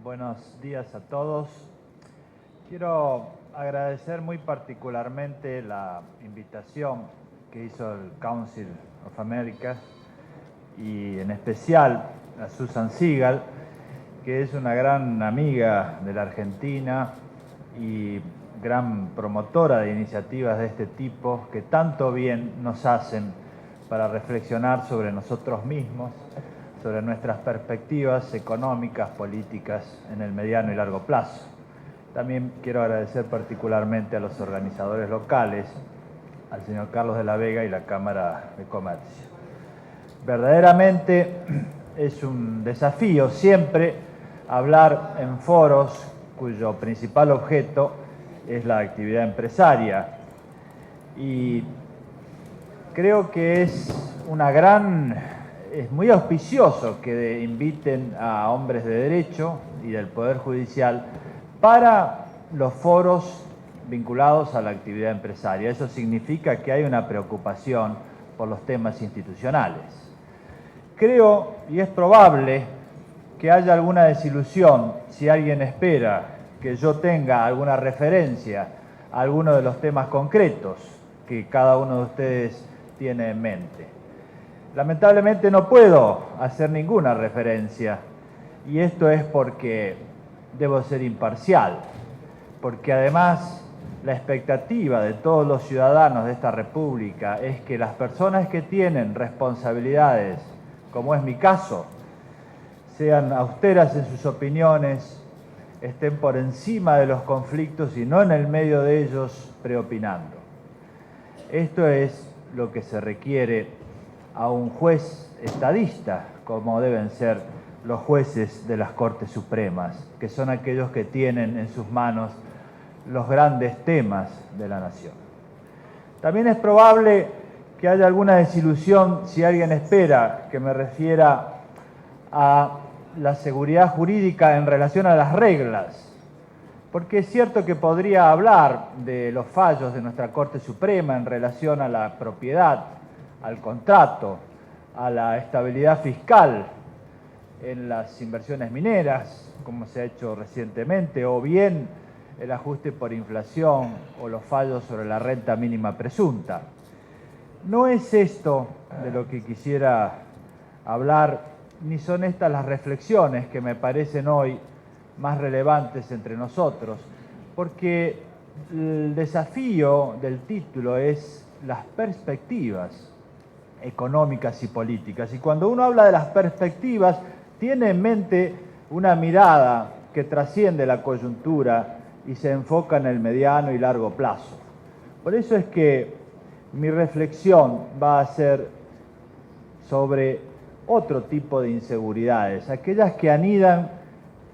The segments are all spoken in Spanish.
Buenos días a todos. Quiero agradecer muy particularmente la invitación que hizo el Council of America y en especial a Susan Segal, que es una gran amiga de la Argentina y gran promotora de iniciativas de este tipo que tanto bien nos hacen para reflexionar sobre nosotros mismos, sobre nuestras perspectivas económicas, políticas en el mediano y largo plazo. También quiero agradecer particularmente a los organizadores locales, al señor Carlos de la Vega y la Cámara de Comercio. Verdaderamente es un desafío siempre hablar en foros cuyo principal objeto es la actividad empresaria. Y creo que es muy auspicioso que inviten a hombres de derecho y del Poder Judicial para los foros vinculados a la actividad empresaria. Eso significa que hay una preocupación por los temas institucionales. Creo, y es probable, que haya alguna desilusión si alguien espera que yo tenga alguna referencia a alguno de los temas concretos que cada uno de ustedes tiene en mente. Lamentablemente no puedo hacer ninguna referencia, y esto es porque debo ser imparcial, porque además la expectativa de todos los ciudadanos de esta República es que las personas que tienen responsabilidades, como es mi caso, sean austeras en sus opiniones, estén por encima de los conflictos y no en el medio de ellos preopinando. Esto es lo que se requiere a un juez estadista, como deben ser los jueces de las Cortes Supremas, que son aquellos que tienen en sus manos los grandes temas de la nación. También es probable que haya alguna desilusión si alguien espera que me refiera a la seguridad jurídica en relación a las reglas, porque es cierto que podría hablar de los fallos de nuestra Corte Suprema en relación a la propiedad, al contrato, a la estabilidad fiscal en las inversiones mineras, como se ha hecho recientemente, o bien el ajuste por inflación o los fallos sobre la renta mínima presunta. No es esto de lo que quisiera hablar, ni son estas las reflexiones que me parecen hoy más relevantes entre nosotros, porque el desafío del título es las perspectivas económicas y políticas. Y cuando uno habla de las perspectivas, tiene en mente una mirada que trasciende la coyuntura y se enfoca en el mediano y largo plazo. Por eso es que mi reflexión va a ser sobre otro tipo de inseguridades, aquellas que anidan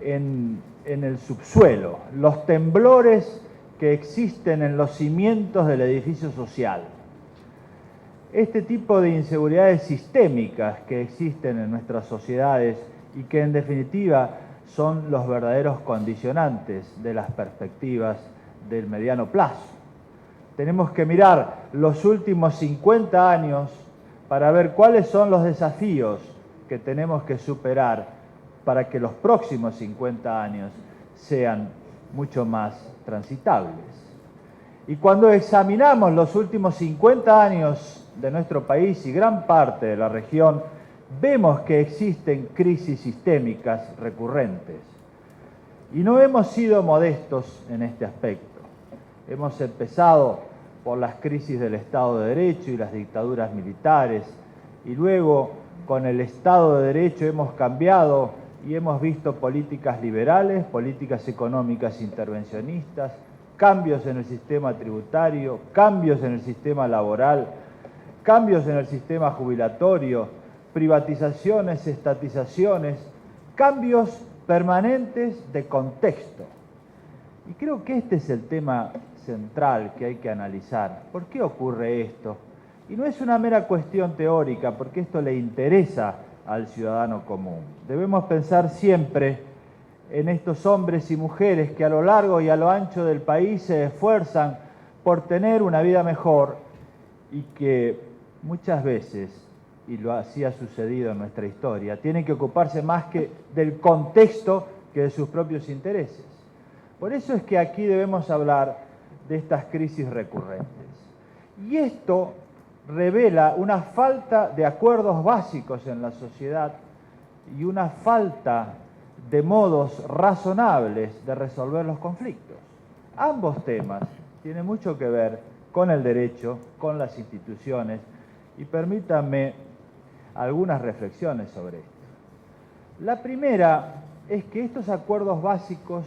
en el subsuelo, los temblores que existen en los cimientos del edificio social. Este tipo de inseguridades sistémicas que existen en nuestras sociedades y que en definitiva son los verdaderos condicionantes de las perspectivas del mediano plazo. Tenemos que mirar los últimos 50 años para ver cuáles son los desafíos que tenemos que superar para que los próximos 50 años sean mucho más transitables. Y cuando examinamos los últimos 50 años de nuestro país y gran parte de la región, vemos que existen crisis sistémicas recurrentes. Y no hemos sido modestos en este aspecto. Hemos empezado por las crisis del Estado de Derecho y las dictaduras militares, y luego con el Estado de Derecho hemos cambiado y hemos visto políticas liberales, políticas económicas intervencionistas, cambios en el sistema tributario, cambios en el sistema laboral, cambios en el sistema jubilatorio, privatizaciones, estatizaciones, cambios permanentes de contexto. Y creo que este es el tema central que hay que analizar. ¿Por qué ocurre esto? Y no es una mera cuestión teórica, porque esto le interesa al ciudadano común. Debemos pensar siempre en estos hombres y mujeres que a lo largo y a lo ancho del país se esfuerzan por tener una vida mejor y que muchas veces, y así ha sucedido en nuestra historia, tienen que ocuparse más que del contexto que que de sus propios intereses. Por eso es que aquí debemos hablar de estas crisis recurrentes. Y esto revela una falta de acuerdos básicos en la sociedad y una falta de modos razonables de resolver los conflictos. Ambos temas tienen mucho que ver con el derecho, con las instituciones, y permítanme algunas reflexiones sobre esto. La primera es que estos acuerdos básicos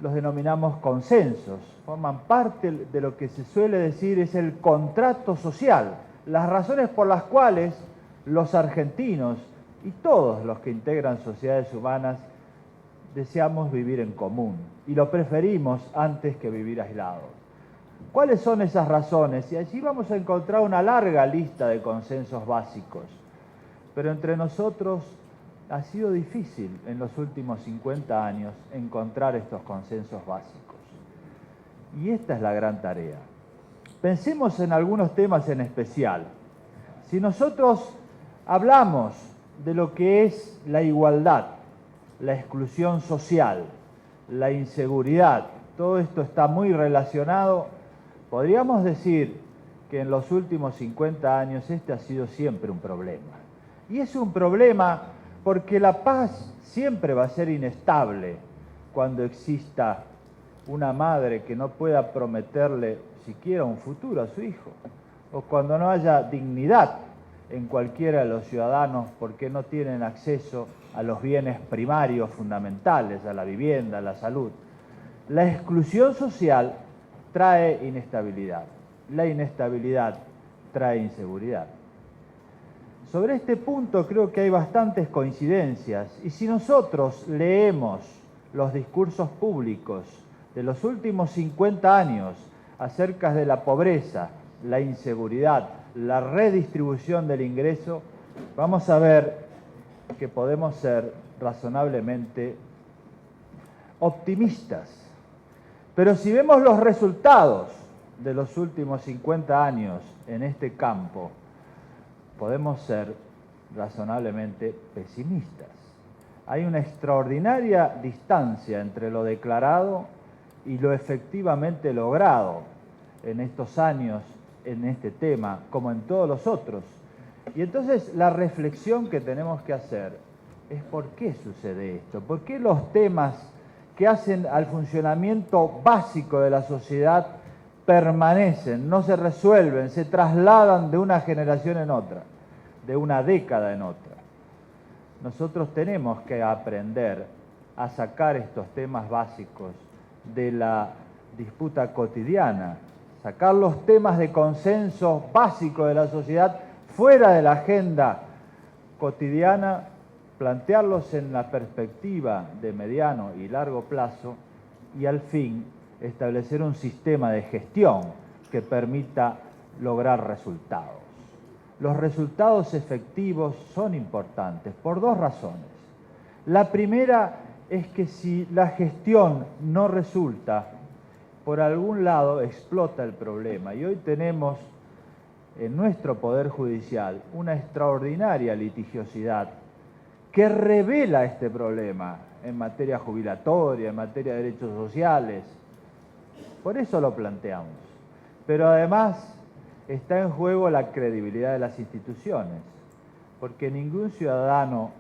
los denominamos consensos, forman parte de lo que se suele decir es el contrato social, las razones por las cuales los argentinos y todos los que integran sociedades humanas deseamos vivir en común y lo preferimos antes que vivir aislados. ¿Cuáles son esas razones? Y allí vamos a encontrar una larga lista de consensos básicos, pero entre nosotros ha sido difícil en los últimos 50 años encontrar estos consensos básicos. Y esta es la gran tarea. Pensemos en algunos temas en especial. Si nosotros hablamos de lo que es la igualdad, la exclusión social, la inseguridad, todo esto está muy relacionado, podríamos decir que en los últimos 50 años este ha sido siempre un problema. Y es un problema porque la paz siempre va a ser inestable cuando exista una madre que no pueda prometerle siquiera un futuro a su hijo, o cuando no haya dignidad en cualquiera de los ciudadanos porque no tienen acceso a los bienes primarios fundamentales, a la vivienda, a la salud. La exclusión social trae inestabilidad, la inestabilidad trae inseguridad. Sobre este punto creo que hay bastantes coincidencias y si nosotros leemos los discursos públicos de los últimos 50 años acerca de la pobreza, la inseguridad, la redistribución del ingreso, vamos a ver que podemos ser razonablemente optimistas. Pero si vemos los resultados de los últimos 50 años en este campo, podemos ser razonablemente pesimistas. Hay una extraordinaria distancia entre lo declarado y lo efectivamente logrado en estos años, en este tema, como en todos los otros. Y entonces la reflexión que tenemos que hacer es ¿por qué sucede esto? ¿Por qué los temas que hacen al funcionamiento básico de la sociedad permanecen, no se resuelven, se trasladan de una generación en otra, de una década en otra? Nosotros tenemos que aprender a sacar estos temas básicos de la disputa cotidiana, sacar los temas de consenso básico de la sociedad fuera de la agenda cotidiana, plantearlos en la perspectiva de mediano y largo plazo y al fin establecer un sistema de gestión que permita lograr resultados. Los resultados efectivos son importantes por dos razones. La primera es que si la gestión no resulta, por algún lado explota el problema. Y hoy tenemos en nuestro Poder Judicial una extraordinaria litigiosidad que revela este problema en materia jubilatoria, en materia de derechos sociales. Por eso lo planteamos. Pero además está en juego la credibilidad de las instituciones, porque ningún ciudadano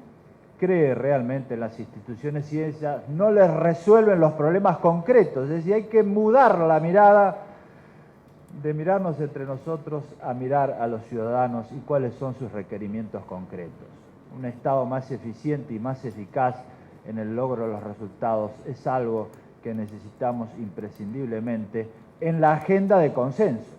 cree realmente en las instituciones si ellas no les resuelven los problemas concretos. Es decir, hay que mudar la mirada de mirarnos entre nosotros a mirar a los ciudadanos y cuáles son sus requerimientos concretos. Un Estado más eficiente y más eficaz en el logro de los resultados es algo que necesitamos imprescindiblemente en la agenda de consenso.